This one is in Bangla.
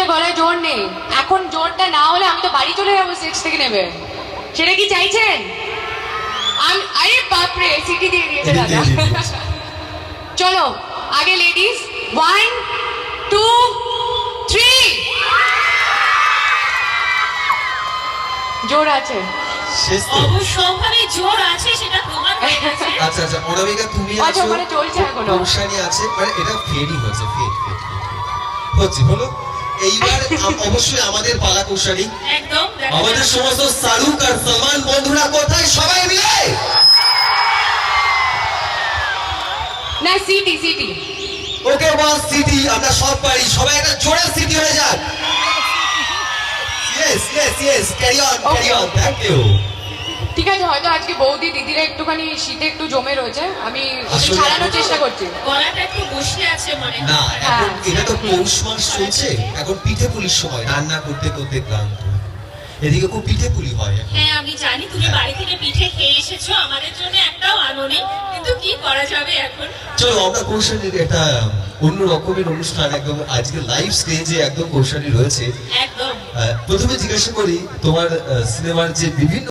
বলছে গলায় জোর নেই, এখন জোরটা না হলে আমি তো বাড়ি চলে যাবো স্টেজ থেকে নেবে, সেটা কি চাইছেন? আরে বাপরে, সিটি দিয়ে দিয়েছে দাদা। চলো আগে লেডিস, 1 2 3। জোর আছে, অবশ্যই জোর আছে, সেটা প্রমাণ হয়ে গেছে। আচ্ছা আচ্ছা, অনামিকা তুমি আচ্ছা আছো, মানে চলছে এখনো। কৌশানী আছে, মানে এটা ফেডই হচ্ছে, ফেড হচ্ছে হলো। এইবার অবশ্যই আমাদের পালা কৌশানী, একদম আমাদের সমস্ত শাহরুখ আর সলমান বন্ধুরা কোথায় সবাই মিলে? না সিটি সিটি। ওকে বস সিটি, আমরা সব পারি, সবাই একটা জোরে সিটি হয়ে যাক। Yes yes yes, carry on carry on, thank you. ঠিক আছে, হয়তো আজকে বৌদি দিদিরা একটুখানি শীতে একটু জমে রয়েছে, আমি আসলে ছাড়ানোর চেষ্টা করছি। গলাটা একটু বসে আছে মনে হয়। না এখন হ্যাঁ। এটা তো পৌষ মাস চলছে, এখন পিঠে পুলির সময়, রান্না করতে করতে ক্লান্ত। এদিকে খুব পিঠে পুলি হয় এখন। হ্যাঁ আমি জানি তুমি বাড়ি থেকে পিঠে খেয়ে এসেছো, আমাদের জন্য একটাও আনো নেই, কিন্তু কি করা যাবে এখন। চলো আমরা কৌশানীর একটা অন্য রকমের অনুষ্ঠান, একদম আজকে লাইভ স্টেজে একদম কৌশানী রয়েছে। একদম। প্রথমে জিজ্ঞাসা করি তোমার সিনেমার যে বিভিন্ন